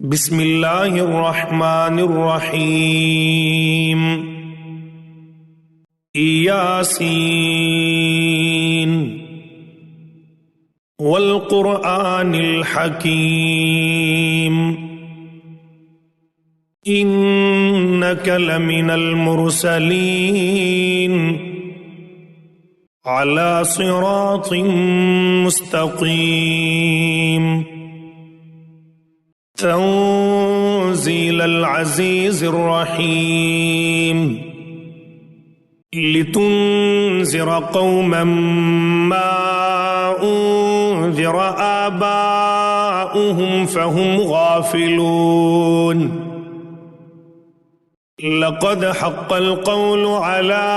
बिस्मिल्लाहिर्रहमानिर्रहीम। यासीन वल क़ुरआनिल हकीम इन्नका लमिनल मुरसलीन अला सिरातिम मुस्तक़ीम तंज़ीलल अज़ीज़िर रहीम लितुन्ज़िर क़ौमम मा उन्ज़िर आबाउहुम फ़हुम गाफ़िलून लक़द हक़्क़ल क़ौलु अला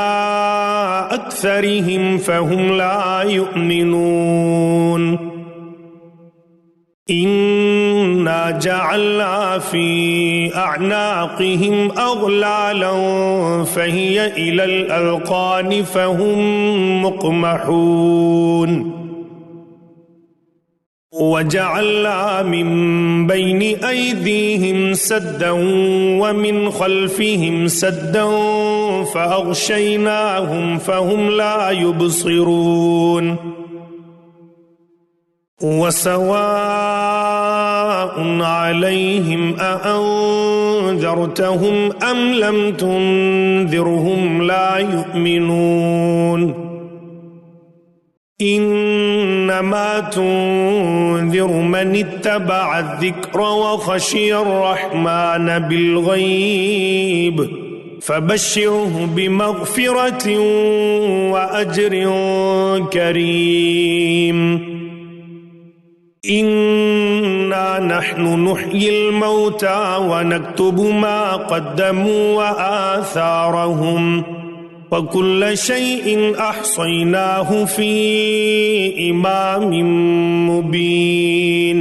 अक्सरिहिम फ़हुम ला युमिनून इन्ना जअलना फ़ी अअनाक़िहिम अग़लालन फ़हिय इलल अज़क़ानि फ़हुम मुक़महून वजअलना मिन बैनि अयदीहिम सद्दन व मिन ख़ल्फ़िहिम सद्दन फ़अग़शयनाहुम फ़हुम ला युबसिरून वसवाउन अलैहिम अअन्ज़रतहुम अम लम तुन्ज़िरहुम ला युमिनून इन्नमा तुन्ज़िरु मन इत्तबअ अज़्ज़िक्र व ख़शिय अर्रहमान बिल्ग़ैब फ़बश्शिरहु बिमग़फ़िरतिन व अज्रिन करीम इन्ना नहनु नुह्यिल मौता व नक्तुबु मा क़द्दमू व आसारहुम व कुल्ल शैइन अहसैनाहु फ़ी इमामिन मुबीन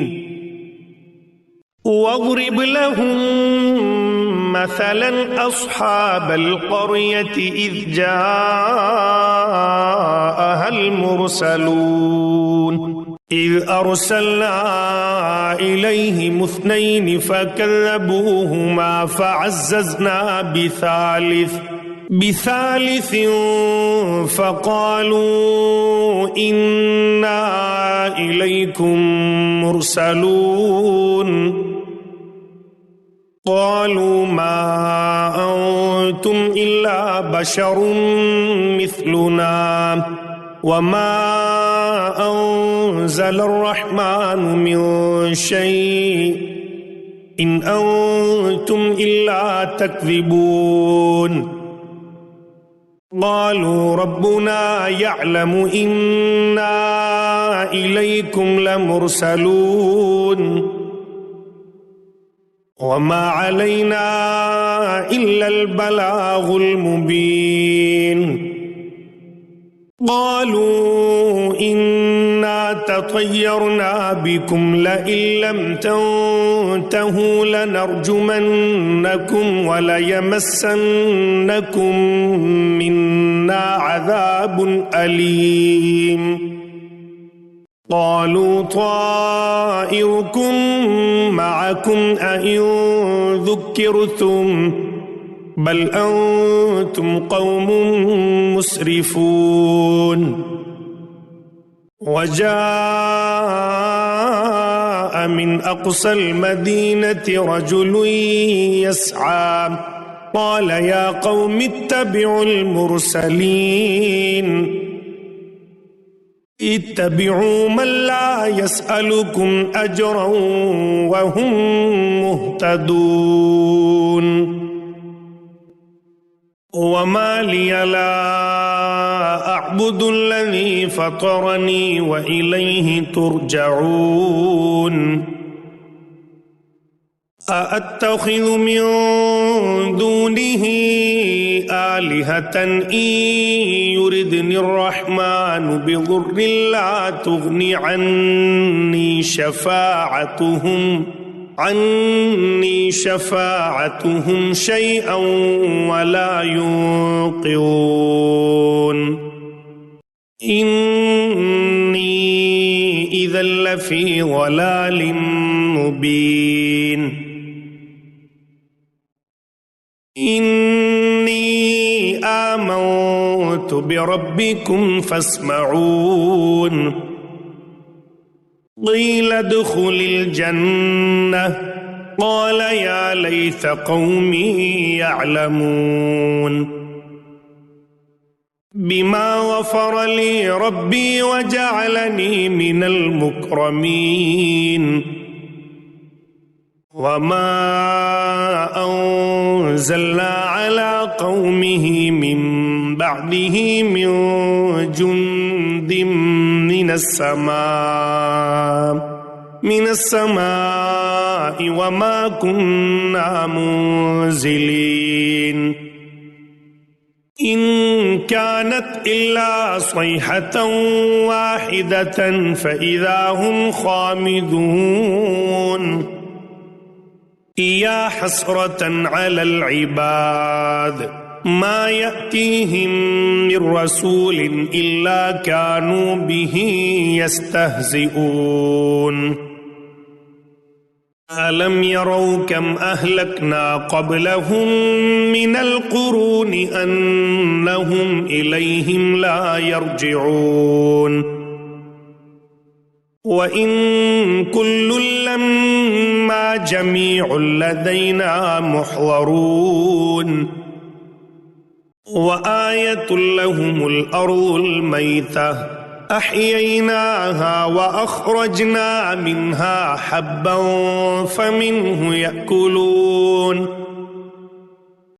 वज़रिब लहुम मसलन अस्हाबल क़र्यति इज़ जाअहल मुरसलून इज़ अरसलना इलैहिम इस्नैनि फ़कज़्ज़बूहुमा फ़अज़्ज़ज़ना बिसालिसिन फ़क़ालू इन्ना इलैकुम मुरसलून क़ालू मा अंतुम इल्ला बशरुम मिस्लुना वमा अंज़ल अर्रहमानु मिन शैइन इन अंतुम इल्ला तक्ज़िबून क़ालू रब्बुना यअलमु इन्ना इलैकुम लमुरसलून वमा अलैना इल्लल बलागुल मुबीन क़ालू इन्ना ततय्यरना बिकुम लइन लम तंतहू लनरजुमन्नकुम वलयमस्सन्नकुम मिन्ना अज़ाबुन अलीम क़ालू ताइरुकुम मअकुम अइन ज़ुक्किरतुम बल अंतुम क़ौमुम मुस्रिफून वजाअ मिन अक़सल मदीनति रजुलुन यस्आ क़ाल या क़ौमि इत्तबिउल मुरसलीन इत्तबिउ मन ला यसअलुकुम अजरन व हुम मुहतदून वमा लिया ला अअबुदुल्लज़ी फ़तरनी व इलैहि तुरजऊन अअत्तख़िज़ु मिन दूनिही आलिहतन इन युरिदनिर्रहमानु बिज़ुर्रिन ला तुग़नि अन्नी शफ़ाअतुहुम शैअन वला युन्क़िज़ून इन्नी इज़न लफ़ी ज़लालिम मुबीन। إني آمنت بربكم فاسمعون قيل ادخل الجنة قال يا ليت قومي يعلمون بما غفر لي ربي وجعلني من المكرمين وما أنزلنا على قومه من بعده من جند من السماء وما كنا منزلين إن كانت إلا صيحة واحدة فإذا هم خامدون يا حسرة على العباد ما يأتيهم من رسول إلا كانوا به يستهزئون ألم يروا كم أهلكنا قبلهم من القرون أنهم إليهم لا يرجعون وإن كل لما جميع لدينا محضرون وآية لهم الأرض الميتة أحييناها وأخرجنا منها حبا فمنه يأكلون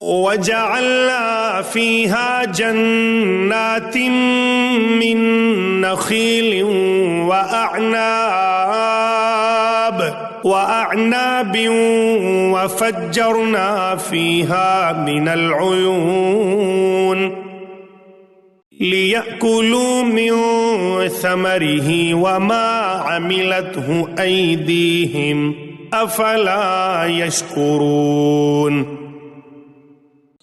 وجعلنا فيها جنات من نخيل وأعناب وفجرنا فيها من العيون ليأكلوا من ثمره وما عملته أيديهم أفلا يشكرون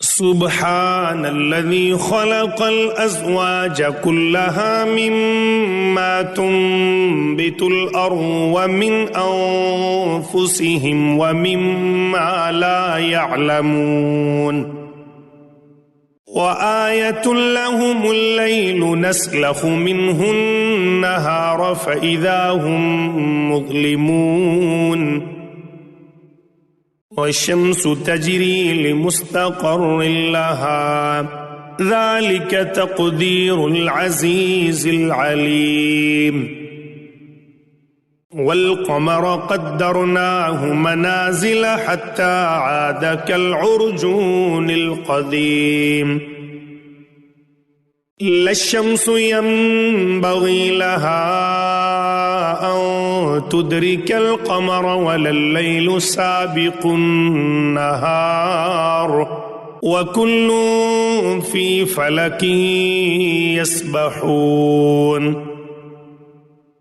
سبحان الذي خلق الأزواج كلها مما تنبت الأرض ومن أنفسهم ومما لا يعلمون وآية لهم الليل نسلخ منه النهار فإذا هم مظلمون والشمس تجري لمستقر لها ذلك تقدير العزيز العليم والقمر قدرناه منازل حتى عاد كالعرجون القديم لا الشمس ينبغي لها أن تدرك القمر ولا الليل سابق النهار وكل في فلك يسبحون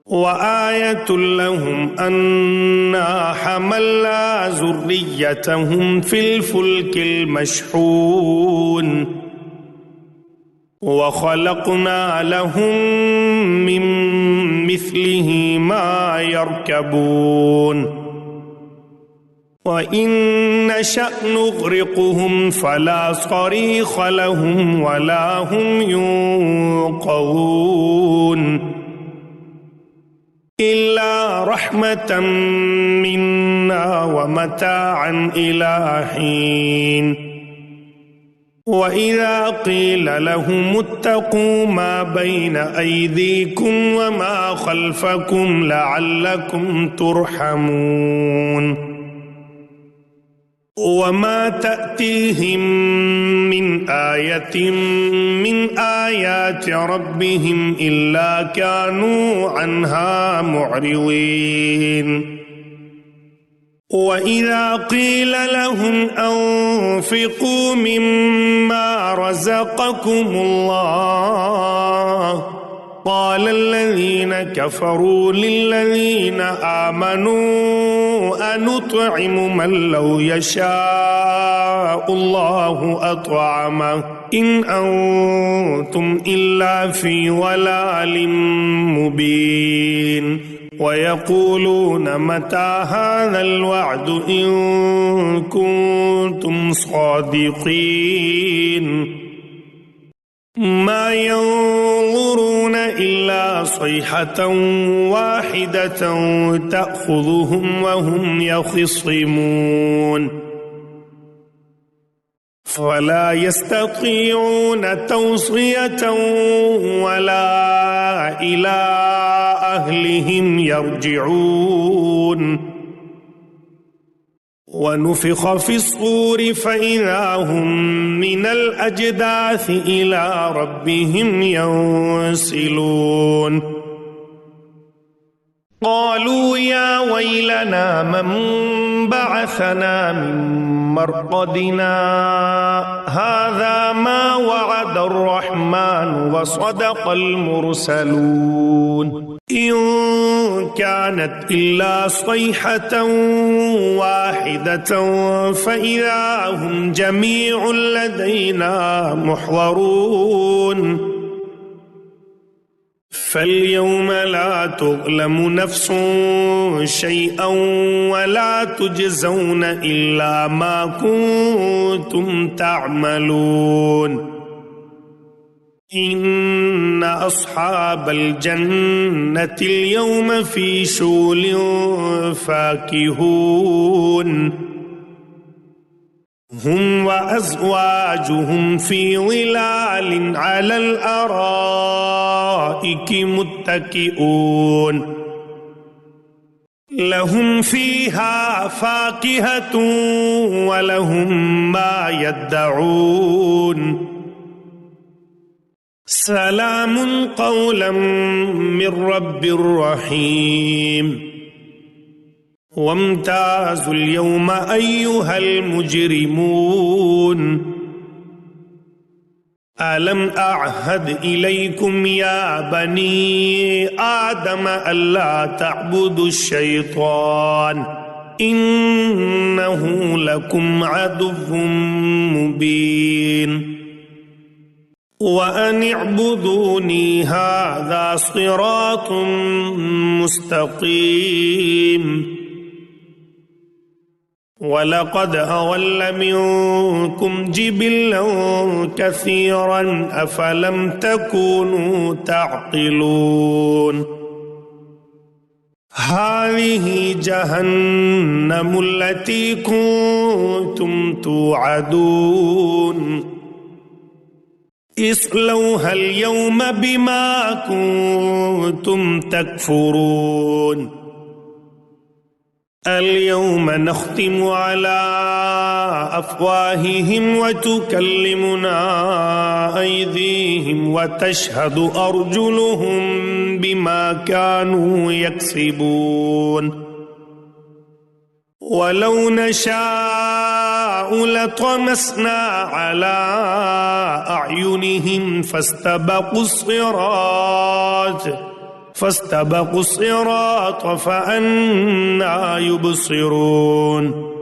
وآية لهم أنا حملنا ذريتهم في الفلك المشحون وخلقنا لهم من مثله ما يركبون وإن نشأ نغرقهم فلا صريخ لهم ولا هم ينقذون إلا رحمة منا ومتاعا إلى حين وإذا قيل لهم اتقوا ما بين أيديكم وما خلفكم لعلكم ترحمون وما تأتيهم من آية من آيات ربهم إلا كانوا عنها معرضين وإذا قيل لهم أنفقوا مما رزقكم الله قال الذين كفروا للذين آمنوا أنطعم من لو يشاء الله أطعمه إن أنتم إلا في ضلال مبين वयक़ूलून मता हाज़ल वअदु इन कुन्तुम सादिक़ीन मा यंज़ुरून इल्ला सयहतन वाहिदतन तअख़ुज़ुहुम वहुम यख़िस्सिमून फला यस्ततीऊन तौसियतन वला इला अहलिहिम यरजिऊन वनुफ़िख़ फ़िस्सूर फ़इज़ा हुम मिनल अजदाथ इला रब्बिहिम यंसिलून क़ालू या वैलना मन बअसना मिन मरक़दिना हाज़ा मा वअदर रहमान व सदक़ल मुरसलून इन कानत इल्ला सयहतन वाहिदतन फ़इज़ा हुम जमीउन लदैना मुहज़रून फ़ल्यौम ला तुज़लमु नफ़्सुन शैअन वला तुजज़ौन इल्ला मा कुन्तुम तअमलून इन्न अस्हाबल जन्नति यौम फ़ी शुग़लिन फ़ाकिहून हुम व अज़वाजुहुम फ़ी ज़िलालिन अलल अराइकि मुत्तकिऊन लहुम फ़ीहा फ़ाकिहतुन व लहुम मा यद्दऊन सलामुन क़ौलन मिर रब्बिर रहीम वम्ताज़ुल यौमा अय्युहल मुजरिमून अलम अअहद इलैकुम या बनी आदम अल्ला तअबुदुश शैतान इन्नहु लकुम अदुव्वुम मुबीन व अन इअ्बुदूनी हाज़ा सिरातुम मुस्तक़ीम वलक़द अज़ल्ल मिनकुम जिबिल्लन कसीरन अफ़लम तकूनू तअक़िलून हाज़िही जहन्नमुल्लती कुन्तुम तुअदून इस्लौहल यौम बिमा कुन्तुम तकफ़ुरून अल-यौम नख्तिमु अला अफ़वाहिहिम व तुकल्लिमुना अयदीहिम व तशहदु अर्जुलुहुम बिमा कानू यक्सिबून वलौ नशाअु लतमस्ना अला अअयुनिहिम फस्तबक़ु الصراط فأنى يبصرون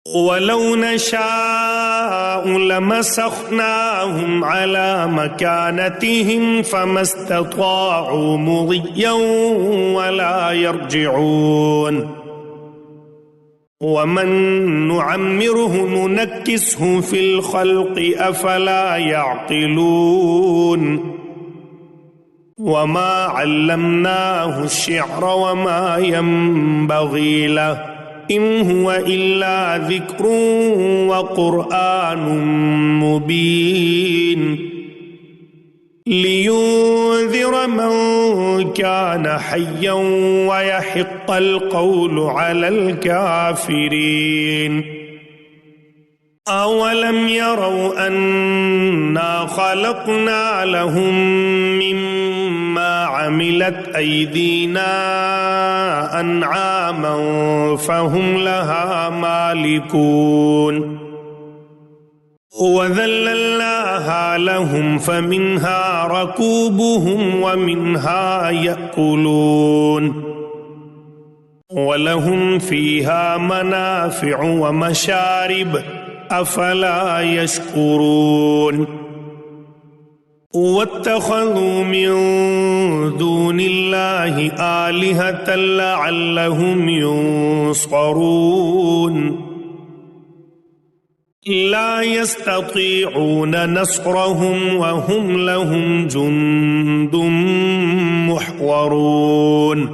ولو نشاء لمسخناهم على مكانتهم فما استطاعوا مضيا ولا يرجعون ومن نعمره ننكسه في الخلق أفلا يعقلون وما علمناه الشعر وما ينبغي له إن هو إلا ذكر وقرآن مبين لينذر من كان حيا ويحق القول على الكافرين أولم يروا أنا خلقنا لهم مما عملت أيدينا أنعاما فهم لها مالكون وذللناها لهم فمنها ركوبهم ومنها يأكلون ولهم فيها منافع ومشارب أفلا يشكرون वत्तखज़ू मिन दूनिल्लाहि आलिहतन लअल्लहुम युंसरून ला यस्ततीऊन नस्रहुम वहुम लहुम जुंदुम मुहज़रून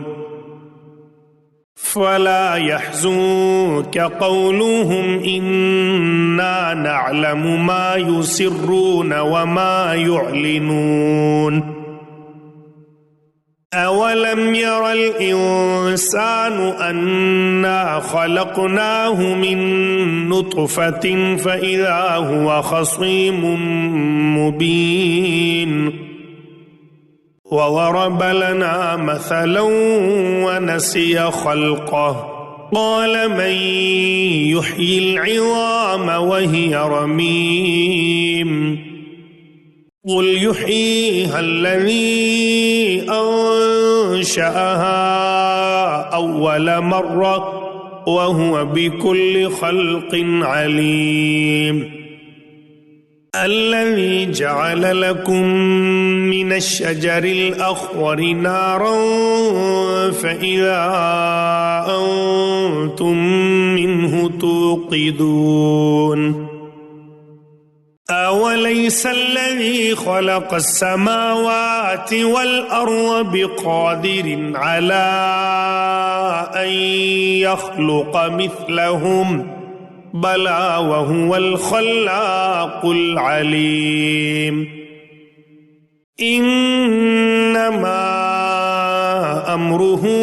फला यहज़ुनक क़ौलुहुम इन्ना नअलमु मा युसिर्रून वमा युअलिनून अवलम यरल इंसानु अन्ना खलक़नाहु मिन नुत्फ़तिन फ़इज़ा हुवा ख़सीमुम मुबीन वज़रब लना मसलन वनसिय ख़ल्क़ह क़ाल मन युह्यिल इज़ाम वहिय रमीम क़ुल युह्यीहा अल्लज़ी अंशअहा अव्वल मर्रा वहुव बिकुल्लि ख़ल्क़िन अलीम अल्लज़ी जअल लकुम मिनश्शजरिल अख़्ज़रि नारन फ़इज़ा अंतुम मिन्हु तूक़िदून अवलैस अल्लज़ी ख़लक़स समावाति वल अर्ज़ बिक़ादिरिन अला अन यख़्लुक़ मिस्लहुम बला वहुवल ख़ल्लाक़ुल अलीम इन्नमा अम्रुहु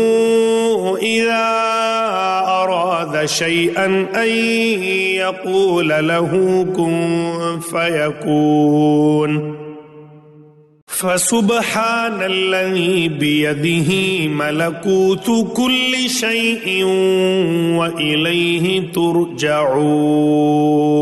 इज़ा अराद शैअन अन यक़ूल लहू कुन फ़यकून फ़सुब्हानल्लज़ी बियदिही मलकूतु कुल्लि शैइन व इलैहि तुरजऊन।